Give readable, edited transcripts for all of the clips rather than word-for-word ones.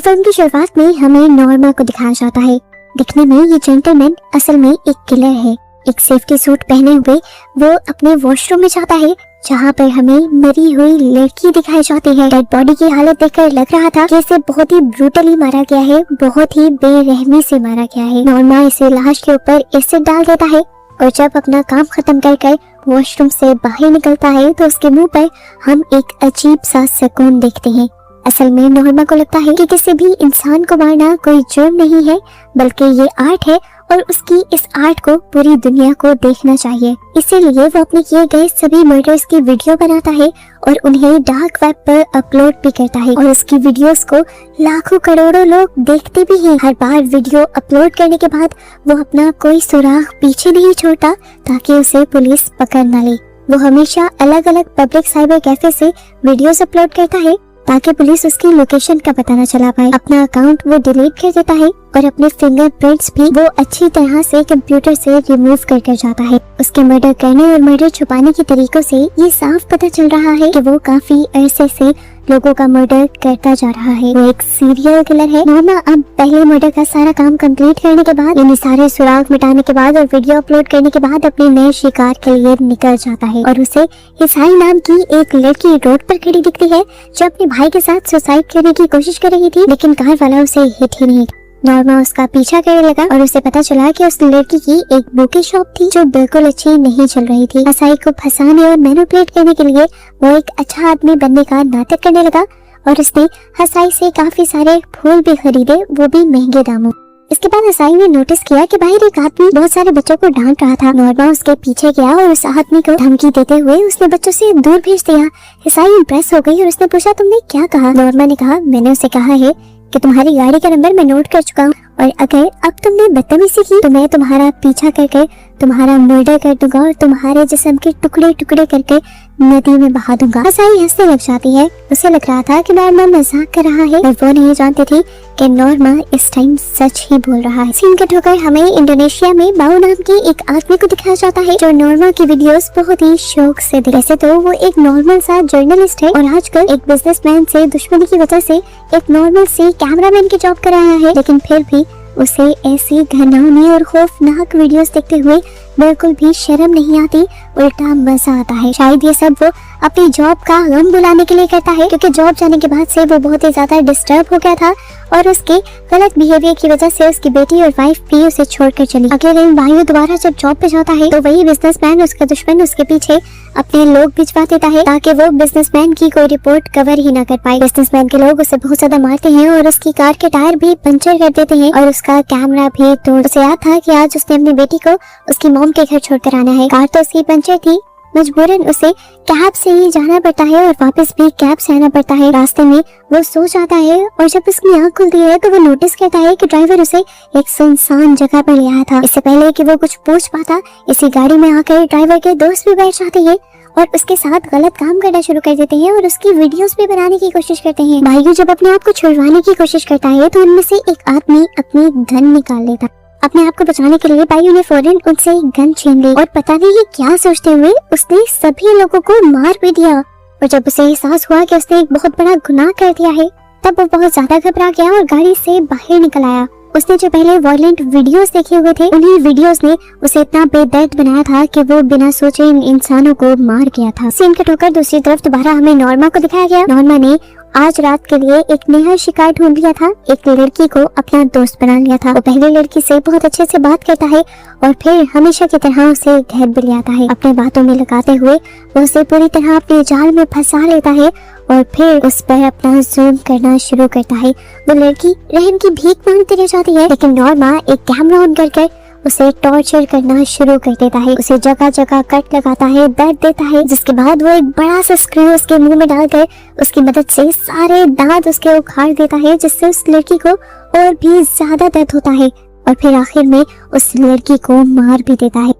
Film की शुरुआत में हमें नॉर्मा को दिखाया जाता है। दिखने में ये जेंटलमैन असल में एक किलर है। एक सेफ्टी सूट पहने हुए वो अपने वॉशरूम में जाता है, जहाँ पर हमें मरी हुई लड़की दिखाई जाती है। डेड बॉडी की हालत देखकर लग रहा था कि इसे बहुत ही ब्रूटली मारा गया है, बहुत ही बेरहमी से मारा गया है। नॉर्मा इसे लाश के ऊपर एसिड डाल देता है और जब अपना काम खत्म कर वॉशरूम से बाहर निकलता है तो उसके मुंह पर हम एक अजीब सा सुकून देखते हैं। असल में नॉर्मा को लगता है कि किसी भी इंसान को मारना कोई जुर्म नहीं है, बल्कि ये आर्ट है और उसकी इस आर्ट को पूरी दुनिया को देखना चाहिए। इसीलिए वो अपने किए गए सभी मर्डर्स की वीडियो बनाता है और उन्हें डार्क वेब पर अपलोड भी करता है और उसकी वीडियोस को लाखों करोड़ों लोग देखते भी हैं। हर बार वीडियो अपलोड करने के बाद वो अपना कोई सुराग पीछे नहीं छोड़ता ताकि उसे पुलिस पकड़ न ले। वो हमेशा अलग अलग पब्लिक साइबर कैफे से वीडियोस अपलोड करता है ताकि पुलिस उसकी लोकेशन का पता न चला पाए। अपना अकाउंट वो डिलीट कर देता है और अपने फिंगरप्रिंट्स भी वो अच्छी तरह से कंप्यूटर से रिमूव कर जाता है। उसके मर्डर करने और मर्डर छुपाने के तरीकों से ये साफ पता चल रहा है कि वो काफी अरसे से लोगों का मर्डर करता जा रहा है। वो एक सीरियल किलर है। नॉर्मा अब पहले मर्डर का सारा काम कंप्लीट करने के बाद, यानी सारे सुराग मिटाने के बाद और वीडियो अपलोड करने के बाद अपने नए शिकार के लिए निकल जाता है और उसे हिसाई नाम की एक लड़की रोड पर खड़ी दिखती है जो अपने भाई के साथ सुसाइड करने की कोशिश कर रही थी, लेकिन कार वाला उसे हिट ही नहीं। नॉर्मा उसका पीछा करने लगा और उसे पता चला कि उस लड़की की एक बुके शॉप थी जो बिल्कुल अच्छी नहीं चल रही थी। हसाई को फंसाने और मैनिपुलेट करने के लिए वो एक अच्छा आदमी बनने का नाटक करने लगा और उसने हसाई से काफी सारे फूल भी खरीदे, वो भी महंगे दामों। इसके बाद हसाई ने नोटिस किया कि बाहर एक आदमी बहुत सारे बच्चों को डांट रहा था। नॉर्मा उसके पीछे गया और उस आदमी को धमकी देते हुए उसने बच्चों से दूर भेज दिया। हसाई इम्प्रेस हो गई और उसने पूछा, तुमने क्या कहा? नॉर्मा ने कहा, मैंने उसे कहा है कि तुम्हारी गाड़ी का नंबर मैं नोट कर चुका हूँ और अगर अब तुमने बदतमीजी की तो मैं तुम्हारा पीछा करके तुम्हारा मर्डर कर दूंगा और तुम्हारे जिस्म के टुकड़े टुकड़े करके नदी में बहा दूंगा। हसाई हंसने लग जाती है। उसे लग रहा था कि नॉर्मा मजाक कर रहा है और वो नहीं जानती थी कि नॉर्मा इस टाइम सच ही बोल रहा है। सीन कट होकर हमें इंडोनेशिया में बाऊ नाम के एक आदमी को दिखाया जाता है जो नॉर्मा की वीडियोस बहुत ही शौक से देखता है। वैसे तो वो एक नॉर्मल सा जर्नलिस्ट है और आजकल एक बिजनेसमैन से दुश्मनी की वजह से एक नॉर्मल सी कैमरामैन की जॉब कर रहा है, लेकिन फिर भी उसे ऐसी घिनौनी और खौफनाक वीडियोस देखते हुए बिल्कुल भी शर्म नहीं आती, उल्टा मजा आता है। शायद ये सब वो अपनी जॉब का गम बुलाने के लिए करता है, क्योंकि जॉब जाने के बाद से वो बहुत ही ज्यादा डिस्टर्ब हो गया था और उसके गलत बिहेवियर की वजह से उसकी बेटी और वाइफ भी उसे छोड़कर चली। अगले दिन भाई दोबारा जब जॉब पे जाता है तो वही बिजनेसमैन, उसका दुश्मन, उसके पीछे अपने लोग भिजवा देता है ताकि वो बिजनेसमैन की कोई रिपोर्ट कवर ही ना कर पाए। बिजनेसमैन के लोग उसे बहुत ज्यादा मारते हैं और उसकी कार के टायर भी पंचर कर देते हैं और उसका कैमरा भी तोड़। उसे याद था कि आज उसने अपनी बेटी को उसकी मॉम के घर छोड़कर आना है। कार तो उसकी पंचर थी, मजबूरन उसे कैब से ही जाना पड़ता है और वापस भी कैब से आना पड़ता है। रास्ते में वो सो जाता है और जब उसकी आंख खुलती है तो वो नोटिस करता है कि ड्राइवर उसे एक सुनसान जगह पर ले आया था। इससे पहले कि वो कुछ पूछ पाता, इसी गाड़ी में आकर ड्राइवर के दोस्त भी बैठ जाते हैं और उसके साथ गलत काम करना शुरू कर देते हैं और उसकी वीडियोस भी बनाने की कोशिश करते हैं। भाई जब अपने आप को छुड़वाने की कोशिश करता है तो उनमें से एक आदमी अपनी गन निकाल लेता। अपने आप को बचाने के लिए भाइयों ने फौरन उनसे एक गन छीन ली और पता नहीं ये क्या सोचते हुए उसने सभी लोगों को मार भी दिया। और जब उसे एहसास हुआ कि उसने एक बहुत बड़ा गुनाह कर दिया है तब वो बहुत ज्यादा घबरा गया और गाड़ी से बाहर निकल आया। उसने जो पहले वायलेंट वीडियोस देखे हुए थे उन्हीं वीडियोस ने उसे इतना बेदर्द बनाया था कि वो बिना सोचे इन इंसानों को मार गया था। सीन कट होकर दूसरी तरफ दोबारा हमें नॉर्मा को दिखाया गया। नॉर्मा ने आज रात के लिए एक नया शिकार ढूंढ लिया था। एक लड़की को अपना दोस्त बना लिया था। वो पहले लड़की से बहुत अच्छे से बात करता है और फिर हमेशा की तरह उसे घर भी ले आता है। अपने बातों में लगाते हुए वो उसे पूरी तरह अपने जाल में फंसा लेता है और फिर उस पर अपना जूम करना शुरू करता है। वो लड़की रहम की भीख मांगती रह जाती है, लेकिन नॉर्मा एक कैमरा ऑन करके उसे टॉर्चर करना शुरू कर देता है। उसे जगह जगह कट लगाता है, दर्द देता है, जिसके बाद वो एक बड़ा सा स्क्रू उसके मुंह में डालकर उसकी मदद से सारे दांत उसके उखाड़ देता है, जिससे उस लड़की को और भी ज्यादा दर्द होता है और फिर आखिर में उस लड़की को मार भी देता है।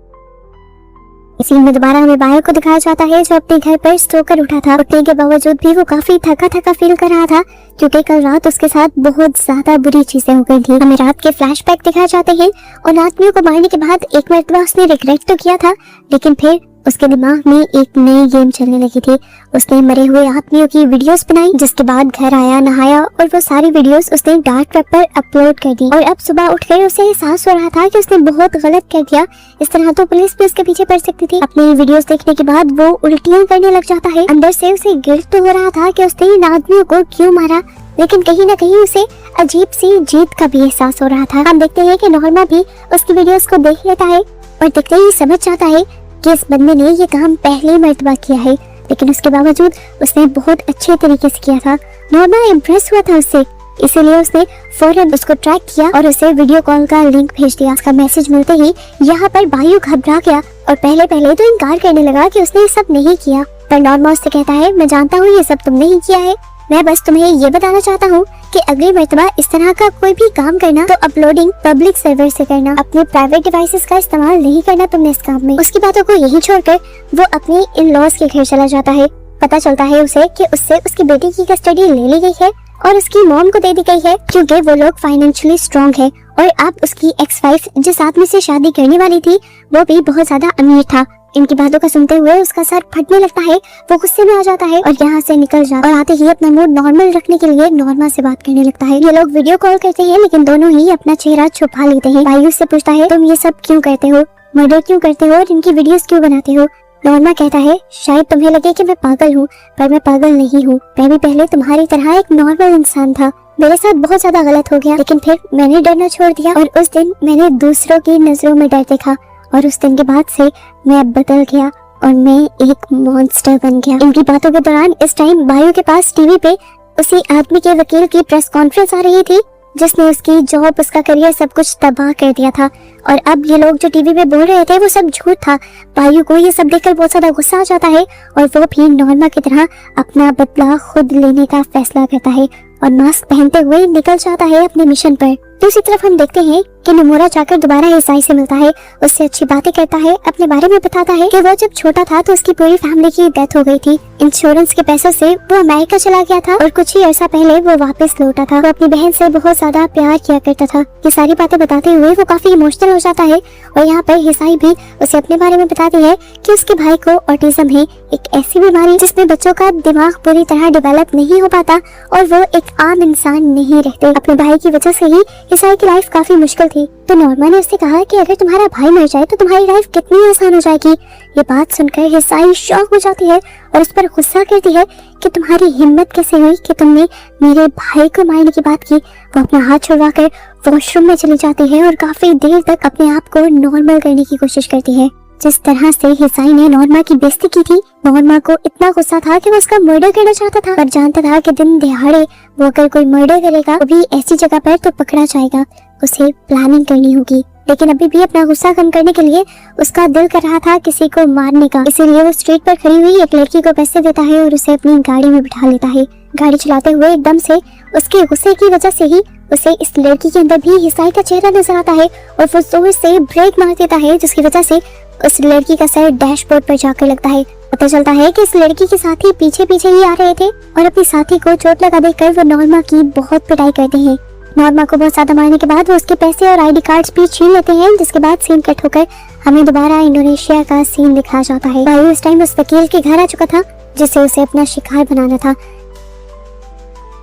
इसी में दोबारा हमें बायो को दिखाया जाता है जो अपने घर पर सोकर उठा था। उठने के बावजूद भी वो काफी थका थका फील कर रहा था क्योंकि कल रात उसके साथ बहुत ज्यादा बुरी चीजें हो गई थी। हमें रात के फ्लैशबैक दिखाए जाते हैं और आदमियों को मारने के बाद एक मरतबा उसने रिग्रेट तो किया था, लेकिन फिर उसके दिमाग में एक नई गेम चलने लगी थी। उसने मरे हुए आदमियों की वीडियोस बनाई, जिसके बाद घर आया, नहाया और वो सारी वीडियोस उसने डार्क वेब पर अपलोड कर दी। और अब सुबह उठकर उसे एहसास हो रहा था कि उसने बहुत गलत कर दिया। इस तरह तो पुलिस भी उसके पीछे पड़ सकती थी। अपनी वीडियोस देखने के बाद वो उल्टियां करने लग जाता है। अंदर से उसे गिल्ट तो हो रहा था कि उसने इन आदमियों को क्यों मारा, लेकिन कहीं ना कहीं उसे अजीब सी जीत का भी एहसास हो रहा था। हम देखते हैं कि नॉर्मा भी उसकी वीडियोस को देख लेता है और देखते ही समझ जाता है कि इस बंदे ने ये काम पहली मर्तबा किया है, लेकिन उसके बावजूद उसने बहुत अच्छे तरीके से किया था। नॉर्मा इम्प्रेस हुआ था उससे, इसीलिए उसने फौरन उसको ट्रैक किया और उसे वीडियो कॉल का लिंक भेज दिया। उसका मैसेज मिलते ही यहाँ पर बायू घबरा गया और पहले तो इनकार करने लगा कि उसने ये सब नहीं किया। पर नॉर्मा उससे कहता है, मैं जानता हूँ ये सब तुमने ही किया है, मैं बस तुम्हें ये बताना चाहता हूँ कि अगली मर्तबा इस तरह का कोई भी काम करना तो अपलोडिंग पब्लिक सर्वर से करना, अपने प्राइवेट डिवाइसेस का इस्तेमाल नहीं करना तुमने इस काम में। उसकी बातों को यही छोड़कर वो अपने इन लॉज के घर चला जाता है। पता चलता है उसे कि उससे उसकी बेटी की कस्टडी ले ली गई है और उसकी मॉम को दे दी गई है, क्योंकि वो लोग फाइनेंशियली स्ट्रॉन्ग है। और अब उसकी एक्स वाइफ जिस आदमी से शादी करने वाली थी वो भी बहुत ज्यादा अमीर था। इनकी बातों का सुनते हुए उसका सर फटने लगता है, वो गुस्से में आ जाता है और यहाँ से निकल जाता है और आते ही अपना मूड नॉर्मल रखने के लिए नॉर्मा से बात करने लगता है। ये लोग वीडियो कॉल करते हैं, लेकिन दोनों ही अपना चेहरा छुपा लेते हैं। बायू से पूछता है, तुम ये सब क्यों करते हो, मर्डर क्यों करते हो और इनकी वीडियोस क्यों बनाते हो? नॉर्मा कहता है, शायद तुम्हें लगे कि मैं पागल हूँ, पर मैं पागल नहीं हूँ। मैं भी पहले तुम्हारी तरह एक नॉर्मल इंसान था, मेरे साथ बहुत ज्यादा गलत हो गया, लेकिन फिर मैंने डरना छोड़ दिया और उस दिन मैंने दूसरों की नजरों में डर देखा और उस दिन के बाद से मैं बदल गया और मैं एक मॉन्स्टर बन गया। इनकी बातों के दौरान इस टाइम बायू के पास टीवी पे उसी आदमी के वकील की प्रेस कॉन्फ्रेंस आ रही थी, जिसने उसकी जॉब, उसका करियर, सब कुछ तबाह कर दिया था। और अब ये लोग जो टीवी पे बोल रहे थे वो सब झूठ था। बायू को ये सब देखकर बहुत ज्यादा गुस्सा आ जाता है और वो भी नॉर्मा की तरह अपना बदला खुद लेने का फैसला करता है और मास्क पहनते हुए निकल जाता है अपने मिशन पर। दूसरी तरफ हम देखते हैं कि नमूरा जाकर दोबारा हिसाई से मिलता है, उससे अच्छी बातें करता है, अपने बारे में बताता है कि वो जब छोटा था तो उसकी पूरी फैमिली की डेथ हो गई थी। इंश्योरेंस के पैसों से वो अमेरिका चला गया था और कुछ ही अर्सा पहले वो वापस लौटा था। वो अपनी बहन से बहुत ज्यादा प्यार किया करता था। ये सारी बातें बताते हुए वो काफी इमोशनल हो जाता है और यहाँ पर हिसाई भी उसे अपने बारे में बताती है कि उसके भाई को ऑटिज्म है, एक ऐसी बीमारी जिसमें बच्चों का दिमाग पूरी तरह डेवलप नहीं हो पाता और वो एक आम इंसान नहीं रहते। अपने भाई की वजह से ही हिसाई की लाइफ काफी मुश्किल थी। तो नॉर्मा ने उससे कहा कि अगर तुम्हारा भाई मर जाए तो तुम्हारी लाइफ कितनी आसान हो जाएगी। ये बात सुनकर हिसाई शॉक हो जाती है और उस पर गुस्सा करती है कि तुम्हारी हिम्मत कैसे हुई कि तुमने मेरे भाई को मारने की बात की। वो अपना हाथ छुड़वाकर वॉशरूम में चली जाती है और काफी देर तक अपने आप को नॉर्मल करने की कोशिश करती है। जिस तरह से हिसाई ने नॉर्मा की बेइज्जती की थी, नॉर्मा को इतना गुस्सा था कि वो उसका मर्डर करना चाहता था, पर जानता था कि दिन दिहाड़े वो अगर कोई मर्डर करेगा वो भी ऐसी जगह पर तो पकड़ा जाएगा, उसे प्लानिंग करनी होगी। लेकिन अभी भी अपना गुस्सा कम करने के लिए उसका दिल कर रहा था किसी को मारने का, इसीलिए वो स्ट्रीट पर खड़ी हुई एक लड़की को पैसे देता है और उसे अपनी गाड़ी में बिठा लेता है। गाड़ी चलाते हुए एकदम से उसके गुस्से की वजह से ही उसे इस लड़की के अंदर भी हिसाई का चेहरा नजर आता है और वो जोर से ब्रेक मार देता है, जिसकी वजह से उस लड़की का सर डैशबोर्ड पर जाकर लगता है। पता चलता है कि इस लड़की के साथी पीछे पीछे ही आ रहे थे और अपनी साथी को चोट लगा देकर वो नॉर्मा की बहुत पिटाई करते हैं। नॉर्मा को बहुत ज्यादा मारने के बाद वो उसके पैसे और आईडी कार्ड्स भी छीन लेते हैं, जिसके बाद सीन कट होकर हमें दोबारा इंडोनेशिया का सीन दिखाया जाता है। बायू इस टाइम उस वकील के घर आ चुका था जिससे उसे अपना शिकार बनाना था।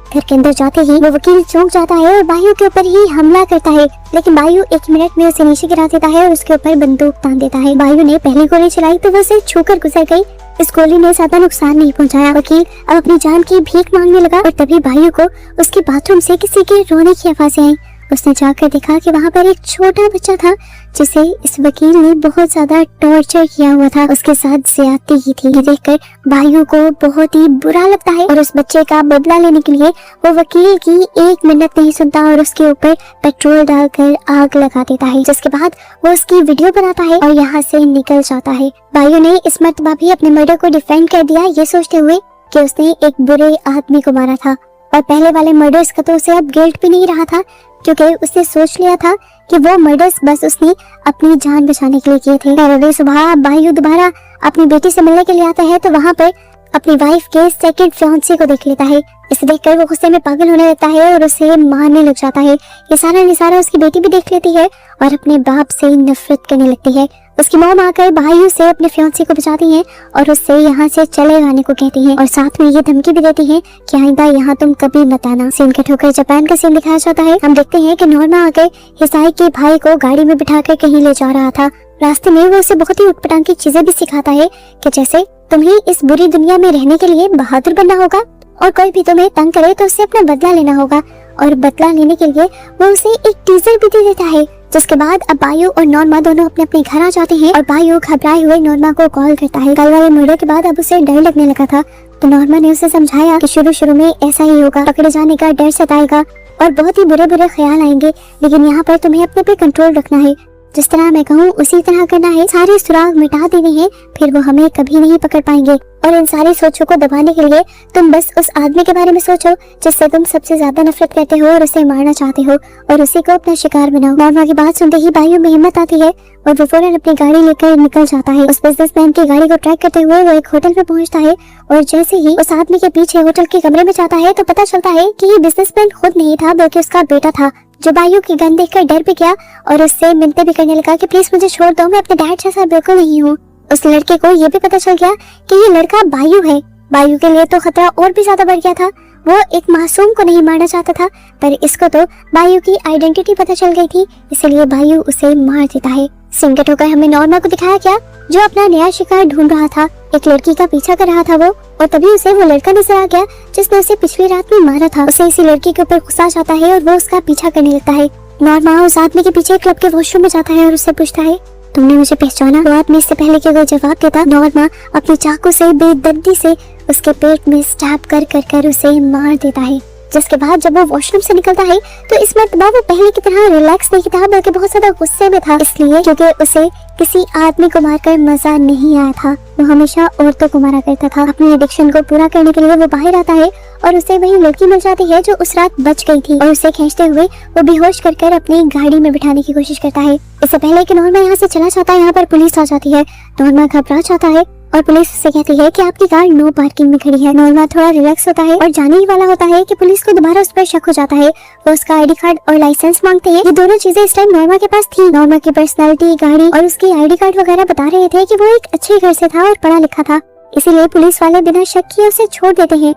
घर के अंदर जाते ही वो वकील चौंक जाता है और बायू के ऊपर ही हमला करता है, लेकिन बायू 1 मिनट में उसे नीचे गिरा देता है और उसके ऊपर बंदूक तान देता है। बायू ने पहली गोली चलाई तो वो उसे छूकर गुजर गई। इस गोली ने ज्यादा नुकसान नहीं पहुंचाया। वकील अब अपनी जान की भीख मांगने लगा और तभी बायू को उसके बाथरूम से किसी के रोने की आवाजें आई। उसने जाकर देखा कि वहाँ पर एक छोटा बच्चा था जिसे इस वकील ने बहुत ज्यादा टॉर्चर किया हुआ था, उसके साथ ज्यादती की थी। ये देखकर बायू को बहुत ही बुरा लगता है और उस बच्चे का बदला लेने के लिए वो वकील की 1 मिनट नहीं सुनता और उसके ऊपर पेट्रोल डालकर आग लगा देता है, जिसके बाद वो उसकी वीडियो बनाता है और यहाँ से निकल जाता है। बायू ने इस मर्तबा भी अपने मर्डर को डिफेंड कर दिया, ये सोचते हुए कि उसने एक बुरे आदमी को मारा था और पहले वाले मर्डर्स का तो उसे अब गिल्ट भी नहीं रहा था, क्योंकि उसने सोच लिया था कि वो मर्डर्स बस उसने अपनी जान बचाने के लिए किए थे। अगली सुबह बायू दोबारा अपनी बेटी से मिलने के लिए आता है तो वहाँ पर अपनी वाइफ के सेकंड फियांसे को देख लेता है। इसे देखकर वो गुस्से में पागल होने लगता है और उसे मारने लग जाता है। ये सारा निसारा उसकी बेटी भी देख लेती है और अपने बाप से नफरत करने लगती है। उसकी मॉम आकर भाई से अपने फियांसे को बचाती हैं और उससे यहाँ से चले आने को कहती हैं और साथ में ये धमकी भी देती हैं कि आइंदा यहाँ तुम कभी मत आना। सीन कट होकर जापान का सीन दिखाया जाता है। हम देखते हैं कि नॉर्मा आकर हिसाई के भाई को गाड़ी में बिठाकर कहीं ले जा रहा था। रास्ते में वो उसे बहुत ही उटपटांग की चीजें भी सिखाता है कि जैसे तुम्हें इस बुरी दुनिया में रहने के लिए बहादुर बनना होगा और कोई भी तुम्हें तंग करे तो उससे अपना बदला लेना होगा। और बदला लेने के लिए वो उसे एक टीजर भी दे देता है। जिसके बाद अब बायू और नॉर्मा दोनों अपने अपने घर आ जाते हैं और बायू घबराए हुए नॉर्मा को कॉल करता है। कल वाले मर्डर के बाद अब उसे डर लगने लगा था, तो नॉर्मा ने उसे समझाया कि शुरू में ऐसा ही होगा, पकड़े जाने का डर सताएगा और बहुत ही बुरे बुरे ख्याल आएंगे, लेकिन यहाँ पर तुम्हें अपने पे कंट्रोल रखना है। जिस तरह मैं कहूँ उसी तरह करना है। सारे सुराग मिटा देने हैं, फिर वो हमें कभी नहीं पकड़ पाएंगे। और इन सारी सोचों को दबाने के लिए तुम बस उस आदमी के बारे में सोचो जिससे तुम सबसे ज्यादा नफरत करते हो और उसे मारना चाहते हो और उसी को अपना शिकार बनाओ। नॉर्मा की बात सुनते ही बायू में हिम्मत आती है और वो फौरन अपनी गाड़ी लेकर निकल जाता है। उस बिजनेसमैन की गाड़ी को ट्रैक करते हुए वो एक होटल में पहुंचता है और जैसे ही उस आदमी के पीछे होटल के कमरे में जाता है तो पता चलता है कि ये बिजनेसमैन खुद नहीं था बल्कि उसका बेटा था, जो बायू की गन देखकर डर भी गया और उससे मिन्नतें भी करने लगा कि प्लीज मुझे छोड़ दो, मैं अपने डैड जैसा बिल्कुल नहीं हूँ। उस लड़के को ये भी पता चल गया कि ये लड़का बायू है। बायू के लिए तो खतरा और भी ज्यादा बढ़ गया था। वो एक मासूम को नहीं मारना चाहता था, पर इसको तो बायू की आइडेंटिटी पता चल गई थी, इसलिए बायू उसे मार देता है। सिंकट होकर हमें नॉर्मा को दिखाया गया जो अपना नया शिकार ढूंढ रहा था। एक लड़की का पीछा कर रहा था वो, और तभी उसे वो लड़का नजर आ गया जिसने उसे पिछली रात में मारा था। उसे इसी लड़की के ऊपर गुस्सा आता है और वो उसका पीछा करने लगता है। नॉर्मा उस आदमी के पीछे क्लब के वॉशरूम में जाता है और उससे पूछता है, तुमने मुझे पहचाना? वो आदमी इससे पहले कि वो जवाब देता, नॉर्मा अपने चाकू से बेदर्दी से उसके पेट में स्टैब कर उसे मार देता है। जिसके बाद जब वो वॉशरूम से निकलता है तो इस मर्तबा वो पहले की तरह रिलैक्स नहीं था बल्कि बहुत ज्यादा गुस्से में था, इसलिए क्योंकि उसे किसी आदमी को मारकर मजा नहीं आया था। वो हमेशा औरतों को मारा करता था। अपनी एडिक्शन को पूरा करने के लिए वो बाहर आता है और उसे वही लड़की मिल जाती है जो उस रात बच गई थी और उसे खींचते हुए वो बेहोश कर अपनी गाड़ी में बिठाने की कोशिश करता है। इससे पहले कि नॉर्मा यहाँ से चला जाता है, यहाँ पर पुलिस आ जाती है। नॉर्मा घबरा जाता है और पुलिस उससे कहती है कि आपकी कार नो पार्किंग में खड़ी है। नॉर्मा थोड़ा रिलैक्स होता है और जाने ही वाला होता है कि पुलिस को दोबारा उस पर शक हो जाता है। वो उसका आईडी कार्ड और लाइसेंस मांगते हैं। ये दोनों चीजें इस टाइम नॉर्मा के पास थी। नॉर्मा की पर्सनालिटी, गाड़ी और उसकी आईडी कार्ड वगैरह बता रहे थे कि वो एक अच्छे घर से था और पढ़ा लिखा था, इसीलिए पुलिस वाले बिना शक किए उसे छोड़ देते हैं।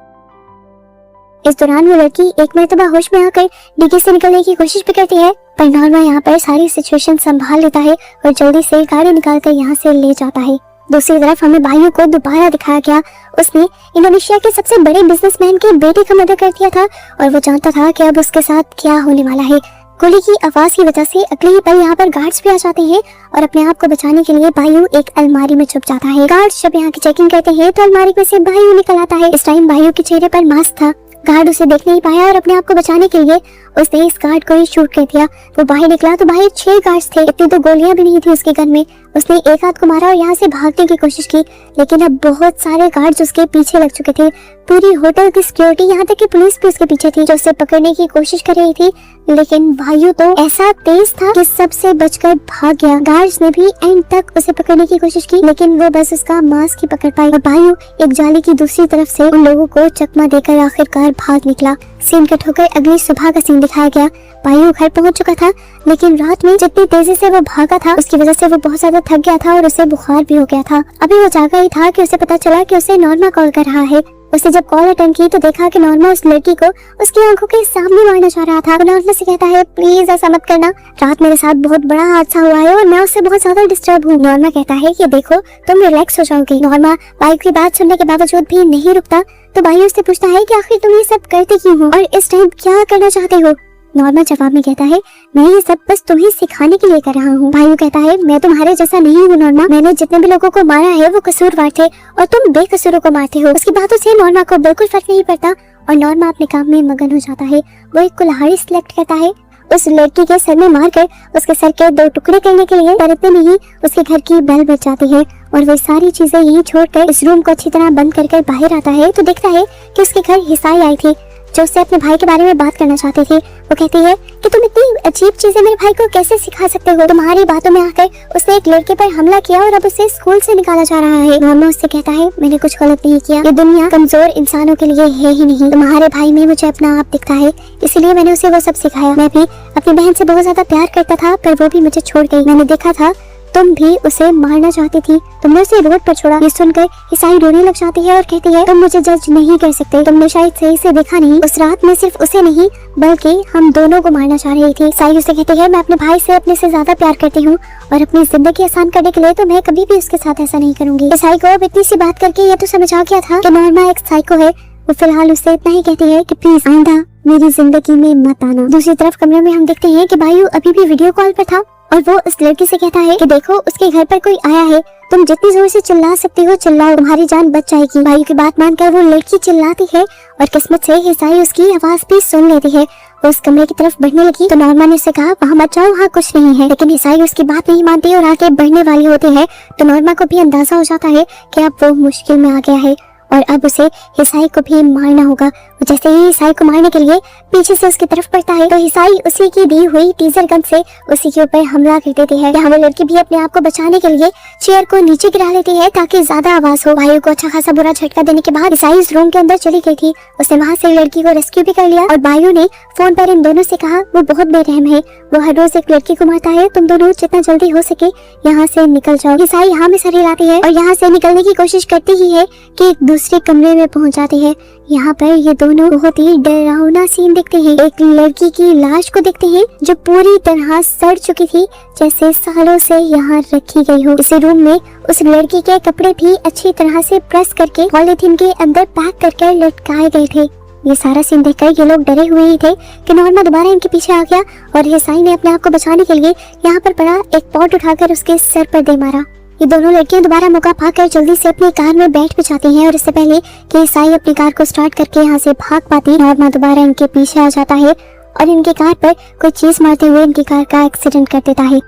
इस दौरान वो लड़की एक मर्तबा होश में आकर डिग्गी से निकलने की कोशिश भी करती है, पर नॉर्मा यहाँ पर सारी सिचुएशन संभाल लेता है और जल्दी से गाड़ी निकालकर यहाँ से ले जाता है। दूसरी तरफ हमें बायू को दोबारा दिखाया गया। उसने इंडोनेशिया के सबसे बड़े बिजनेसमैन के बेटे का मर्डर कर दिया था और वो जानता था कि अब उसके साथ क्या होने वाला है। गोली की आवाज की वजह से अगले ही पल यहाँ पर गार्ड्स भी आ जाते हैं और अपने आप को बचाने के लिए बायू एक अलमारी में छुप जाता है। गार्ड्स जब यहाँ की चेकिंग करते हैं तो अलमारी में से बायू निकल आता है। इस टाइम बायू के चेहरे पर मास्क था। गार्ड उसे देख नहीं पाया और अपने आप को बचाने के लिए उसने इस गार्ड को ही शूट कर दिया। वो बाहर निकला तो बाहर 6 गार्ड्स थे। इतनी तो गोलियां भी नहीं थी उसके गन में। उसने एक हाथ को मारा और यहाँ से भागने की कोशिश की, लेकिन अब बहुत सारे गार्ड्स उसके पीछे लग चुके थे। पूरी होटल की सिक्योरिटी, यहाँ तक कि पुलिस भी उसके पीछे थी जो उसे पकड़ने की कोशिश कर रही थी, लेकिन बायू तो ऐसा तेज था कि सबसे बचकर भाग गया। गार्ड्स ने भी एंड तक उसे पकड़ने की कोशिश की, लेकिन वो बस उसका मास्क ही पकड़ पाई और बायू एक जाली की दूसरी तरफ से उन लोगों को चकमा देकर आखिरकार भाग निकला। सीन कट होकर अगली सुबह का सीन दिखाया गया। बायू घर पहुंच चुका था, लेकिन रात में जितनी तेजी से वो भागा था उसकी वजह से वो बहुत ज्यादा थक गया था और उसे बुखार भी हो गया था। अभी वो जागा ही था कि उसे पता चला कि उसे नॉर्मा कॉल कर रहा है। उसने जब कॉल अटेंड की तो देखा कि नॉर्मा उस लड़की को उसकी आंखों के सामने मारना चाह रहा था। नॉर्मा से कहता है, प्लीज ऐसा मत करना, रात मेरे साथ बहुत बड़ा हादसा हुआ है और मैं उससे बहुत ज्यादा डिस्टर्ब हूँ। नॉर्मा कहता है कि देखो तुम रिलैक्स हो जाओगी। नॉर्मा बायू की बात सुनने के बावजूद भी नहीं रुकता, तो बायू उससे पूछता है कि आखिर तुम ये सब करते क्यों हो और इस टाइम क्या करना चाहते हो। नॉर्मा जवाब में कहता है, मैं ये सब बस तुम्हें सिखाने के लिए कर रहा हूँ। बायू कहता है, मैं तुम्हारे जैसा नहीं हूँ नॉर्मा, मैंने जितने भी लोगों को मारा है वो कसूरवार थे और तुम बेकसूरों को मारते हो। उसकी बातों से नॉर्मा को बिल्कुल फर्क नहीं पड़ता और नॉर्मा अपने काम में मगन हो जाता है। वो एक कुल्हाड़ी सिलेक्ट करता है उस लड़की के सर में मारकर उसके सर के 2 टुकड़े करने के लिए, पर इतने में ही उसके घर की बेल बज जाती है और वो सारी चीजें यहीं छोड़कर इस रूम को अच्छी तरह बंद कर बाहर आता है तो देखता है कि उसके घर हिसाई आई थी जो उससे अपने भाई के बारे में बात करना चाहती थी। वो कहती है कि तुम इतनी अजीब चीजें मेरे भाई को कैसे सिखा सकते हो। तुम्हारी बातों में आकर उसने एक लड़के पर हमला किया और अब उसे स्कूल से निकाला जा रहा है। नॉर्मा उससे कहता है, मैंने कुछ गलत नहीं किया, ये दुनिया कमजोर इंसानों के लिए है ही नहीं। तुम्हारे भाई में मुझे अपना आप दिखता है, इसलिए मैंने उसे वो सब सिखाया। मैं भी अपनी बहन से बहुत ज्यादा प्यार करता था पर वो भी मुझे छोड़ गई। मैंने देखा था तुम भी उसे मारना चाहती थी, तुमने उसे रोड पर छोड़ा। ये सुनकर ईसाई रोने लग जाती है और कहती है तुम मुझे जज नहीं कर सकते, तुमने शायद सही से देखा नहीं, उस रात में सिर्फ उसे नहीं बल्कि हम दोनों को मारना चाह रही थी। ईसाई उसे कहती है मैं अपने भाई से अपने से ज्यादा प्यार करती हूँ और अपनी जिंदगी आसान करने के लिए तो मैं कभी भी उसके साथ ऐसा नहीं करूंगी। ईसाई को अब इतनी सी बात करके ये तो समझ आ गया था कि नॉर्मा एक साइको है। वो फिलहाल उससे इतना ही कहती है कि प्लीज आइंदा मेरी जिंदगी में मत आना। दूसरी तरफ कमरे में हम देखते हैं कि बायू अभी भी वीडियो कॉल पर था और वो उस लड़की से कहता है कि देखो उसके घर पर कोई आया है, तुम जितनी जोर से चिल्ला सकती हो चिल्लाओ, तुम्हारी जान बच जाएगी। बायू की बात मानकर वो लड़की चिल्लाती है और किस्मत से ईसाई उसकी आवाज भी सुन लेती है। वो उस कमरे की तरफ बढ़ने लगी तो नॉर्मा ने उसे कहा वहाँ मत जाओ, वहाँ कुछ नहीं है। लेकिन ईसाई उसकी बात नहीं मानती और आगे बढ़ने वाली होती है तो नॉर्मा को भी अंदाजा हो जाता है कि अब वो मुश्किल में आ गया है और अब उसे ईसाई को भी मारना होगा। जैसे ही ईसाई को मारने के लिए पीछे से उसकी तरफ पड़ता है तो ईसाई उसी की दी हुई टीजर गन से उसी के ऊपर हमला कर देती है। यहाँ वो लड़की भी अपने आप को बचाने के लिए चेयर को नीचे गिरा लेती है ताकि ज्यादा आवाज हो। भाई को अच्छा खासा बुरा झटका देने के बाद ईसाई इस रूम के अंदर चली गई थी। उसने वहाँ से लड़की को रेस्क्यू भी कर लिया और बायू ने फोन पर इन दोनों से कहा वो बहुत बेरहम है, वो हर रोज एक लड़की को मारता है, तुम दोनों जितना जल्दी हो सके यहाँ से निकल जाओ। ईसाई यहाँ में सर हिलाती है और यहाँ से निकलने की कोशिश करती ही है कि एक दूसरे कमरे में पहुँच जाती है। यहाँ पर ये दोनों बहुत ही डरावना सीन देखते हैं। एक लड़की की लाश को देखते हैं जो पूरी तरह सड़ चुकी थी, जैसे सालों से यहाँ रखी गई हो। इसी रूम में उस लड़की के कपड़े भी अच्छी तरह से प्रेस करके पॉलीथीन के अंदर पैक करके लटकाए गए थे। ये सारा सीन देखकर ये लोग डरे हुए ही थे कि नॉर्मा दोबारा इनके पीछे आ गया और ईसाई ने अपने आप को बचाने के लिए यहाँ पर पड़ा एक पॉट उठाकर उसके सर पर दे मारा। ये दोनों लड़कियां दोबारा मौका पाकर जल्दी से अपनी कार में बैठ भी जाती हैं और इससे पहले कि ईसाई अपनी कार को स्टार्ट करके यहाँ से भाग पाती, नॉर्मा दोबारा इनके पीछे आ जाता है और इनकी कार पर कोई चीज मारते हुए इनकी कार का एक्सीडेंट कर देता है।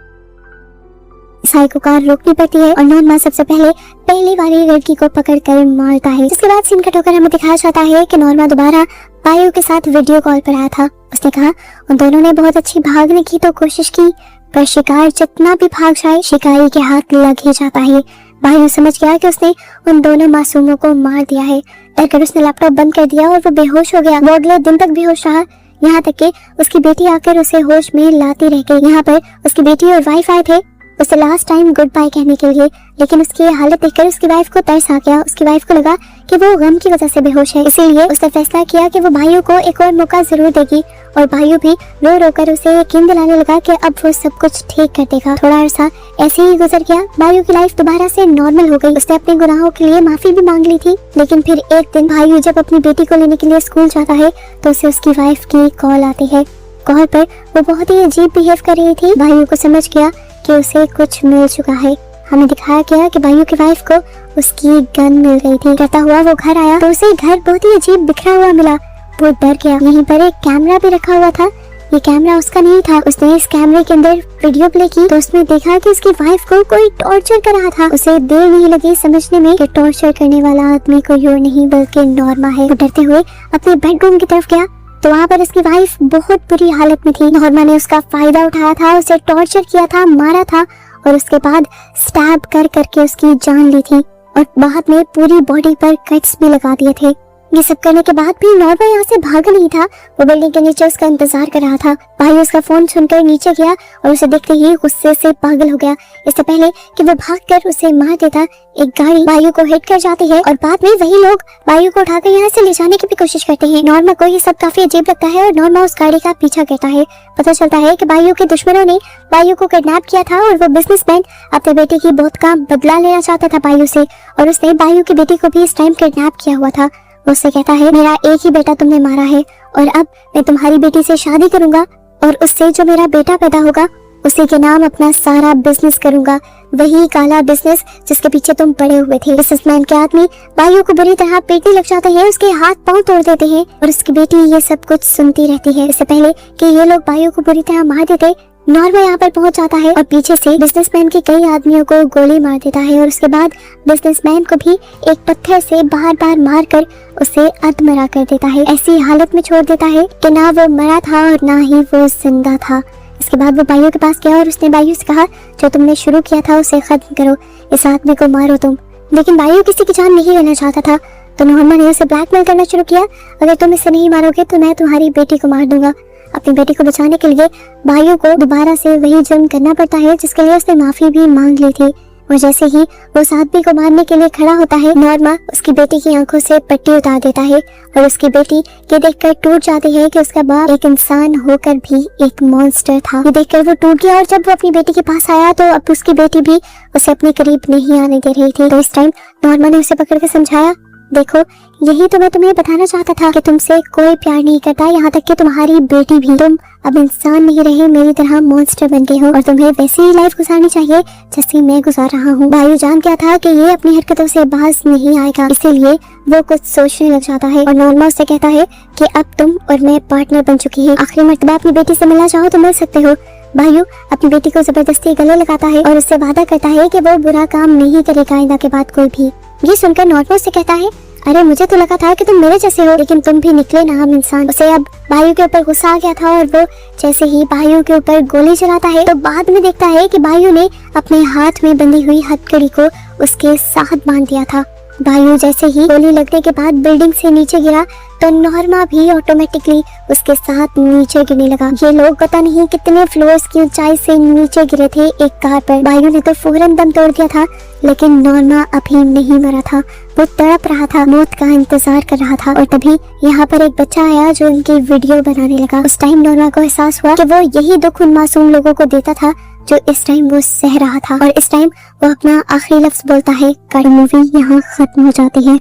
ईसाई को कार रोकनी पड़ती है और नॉर्मा सबसे पहली वाली लड़की को पकड़कर मारता है। जिसके बाद सीन कट होकर हमें दिखाया जाता है कि नॉर्मा दोबारा बायू के साथ वीडियो कॉल पर आया था। उसने कहा उन दोनों ने बहुत अच्छी भागने की तो कोशिश की पर शिकार जितना भी भाग जाए शिकारी के हाथ लग ही जाता है। बायू समझ गया कि उसने उन दोनों मासूमों को मार दिया है। डरकर उसने लैपटॉप बंद कर दिया और वो बेहोश हो गया। वो अगले दिन तक बेहोश रहा, यहाँ तक कि उसकी बेटी आकर उसे होश में लाती रह गई। यहाँ पर उसकी बेटी और वाइफ आए थे उसे लास्ट टाइम गुड बाय कहने के लिए, लेकिन उसकी हालत देखकर उसकी वाइफ को तरस आ गया। उसकी वाइफ को लगा कि वो गम की वजह से बेहोश है, इसीलिए उसने फैसला किया कि वो भाइयों को एक और मौका जरूर देगी और भाइयों भी रो रो कर उसे यकीन दिलाने लगा कि अब वो सब कुछ ठीक कर देगा। थोड़ा अरसा ऐसे ही गुजर गया। भाइयों की लाइफ दोबारा से नॉर्मल हो गई। उसने अपने गुनाहों के लिए माफी भी मांग ली थी, लेकिन फिर एक दिन भाइयों जब अपनी बेटी को लेने के लिए स्कूल जाता है तो उसे उसकी वाइफ की कॉल आती है। कॉल पर वो बहुत ही अजीब बिहेव कर रही थी। भाइयों को समझ गया कि उसे कुछ मिल चुका है। हमें दिखाया गया कि भाइयों की वाइफ को उसकी गन मिल गई थी। डरता हुआ वो घर आया तो उसे घर बहुत ही अजीब बिखरा हुआ मिला। वो डर गया। यहीं पर एक कैमरा भी रखा हुआ था। ये कैमरा उसका नहीं था। उसने इस कैमरे के अंदर वीडियो प्ले की तो उसमें देखा कि उसकी वाइफ को कोई टॉर्चर कर रहा था। उसे देर नहीं लगी समझने में कि टॉर्चर करने वाला आदमी कोई और नहीं बल्कि नॉर्मा है। वो डरते हुए अपने बेडरूम की तरफ गया तो वहाँ पर उसकी वाइफ बहुत बुरी हालत में थी। नॉर्मा ने उसका फायदा उठाया था, उसे टॉर्चर किया था, मारा था और उसके बाद स्टैब कर करके उसकी जान ली थी और बाद में पूरी बॉडी पर कट्स भी लगा दिए थे। ये सब करने के बाद भी नॉर्मा यहाँ से भागा नहीं था। वो बिल्डिंग के नीचे उसका इंतजार कर रहा था। भाई उसका फोन सुनकर नीचे गया और उसे देखते ही गुस्से से पागल हो गया। इससे पहले कि वो भागकर उसे मार देता, एक गाड़ी बायू को हिट कर जाती है और बाद में वही लोग बायू को उठाकर यहाँ से ले जाने की भी कोशिश करते हैं। नॉर्मा को ये सब काफी अजीब लगता है और नॉर्मा उस गाड़ी का पीछा करता है। पता चलता है कि बायू के दुश्मनों ने बायू को किडनैप किया था और वो बिजनेसमैन अपने बेटे की मौत का बदला लेना चाहता था बायू से और उसने बायू की बेटी को भी इस टाइम किडनैप किया हुआ था। उससे कहता है मेरा एक ही बेटा तुमने मारा है और अब मैं तुम्हारी बेटी से शादी करूंगा और उससे जो मेरा बेटा पैदा होगा उसी के नाम अपना सारा बिजनेस करूंगा, वही काला बिजनेस जिसके पीछे तुम पड़े हुए थे। बिजनेसमैन के आदमी बायू को बुरी तरह पीटने लग जाते हैं, उसके हाथ पांव तोड़ देते हैं और उसकी बेटी ये सब कुछ सुनती रहती है। इससे पहले कि ये लोग बायू को बुरी तरह मार देते, नॉर्मा यहाँ पर पहुंच जाता है और पीछे से बिजनेसमैन के कई आदमियों को गोली मार देता है और उसके बाद बिजनेसमैन को भी एक पत्थर से बार बार मार कर उसे अधमरा कर देता है। ऐसी हालत में छोड़ देता है कि ना वो मरा था और ना ही वो जिंदा था। इसके बाद वो बायू के पास गया और उसने बायू से कहा जो तुमने शुरू किया था उसे खत्म करो, इस आदमी को मारो तुम। लेकिन बायू किसी की जान नहीं लेना चाहता था तो नॉर्मा ने उसे ब्लैकमेल करना शुरू किया, अगर तुम इसे नहीं मारोगे तो मैं तुम्हारी बेटी को मार दूंगा। अब अपनी बेटी को बचाने के लिए भाइयों को दोबारा से वही जुर्म करना पड़ता है जिसके लिए उसने माफी भी मांग ली थी। और जैसे ही वो उस आदमी को मारने के लिए खड़ा होता है, नॉर्मा उसकी बेटी की आंखों से पट्टी उतार देता है और उसकी बेटी ये देखकर टूट जाती है कि उसका बाप एक इंसान होकर भी एक मॉन्स्टर था। ये देखकर वो टूट गया और जब वो अपनी बेटी के पास आया तो अब उसकी बेटी भी उसे अपने करीब नहीं आने दे रही थी। तो इस टाइम नॉर्मा ने उसे पकड़ के समझाया, देखो यही तो मैं तुम्हें बताना चाहता था कि तुमसे कोई प्यार नहीं करता, यहाँ तक कि तुम्हारी बेटी भी। तुम अब इंसान नहीं रहे, मेरी तरह मॉन्स्टर बन गए हो और तुम्हें वैसी ही लाइफ गुजारनी चाहिए जैसी मैं गुजार रहा हूँ। भाई जान क्या था कि ये अपनी हरकतों से बाज नहीं आएगा, इसीलिए वो कुछ सोचने लग जाता है और नॉर्मा उससे कहता है कि अब तुम और मैं पार्टनर बन चुकी है, आखिरी मर्तबा अपनी बेटी से मिलना चाहो तो मिल सकते हो। भाइयों अपनी बेटी को जबरदस्ती गले लगाता है और उससे वादा करता है कि वो बुरा काम नहीं करेगा आइंदा के बाद कोई भी। ये सुनकर नॉर्मा उससे कहता है, अरे मुझे तो लगा था कि तुम मेरे जैसे हो, लेकिन तुम भी निकले नाम इंसान। उसे अब भाइयों के ऊपर गुस्सा आ गया था और वो जैसे ही भाइयों के ऊपर गोली चलाता है तो बाद में देखता है कि भाइयों ने अपने हाथ में बंधी हुई हथकड़ी को उसके साथ बांध दिया था। भाइयों जैसे ही गोली लगने के बाद बिल्डिंग से नीचे गिरा तो नॉर्मा भी ऑटोमेटिकली उसके साथ नीचे गिरने लगा। ये लोग पता नहीं कितने फ्लोर्स की ऊंचाई से नीचे गिरे थे एक कार पर। भाइयों ने तो फौरन दम तोड़ दिया था, लेकिन नॉर्मा अभी नहीं मरा था, वो तड़प रहा था, मौत का इंतजार कर रहा था। और तभी यहाँ पर एक बच्चा आया जो उनकी वीडियो बनाने लगा। उस टाइम नॉर्मा को एहसास हुआ कि वो यही दुख उन मासूम लोगों को देता था जो इस टाइम वो सह रहा था। और इस टाइम वो अपना आखिरी लफ्ज बोलता है, कट। मूवी यहाँ खत्म हो जाती है।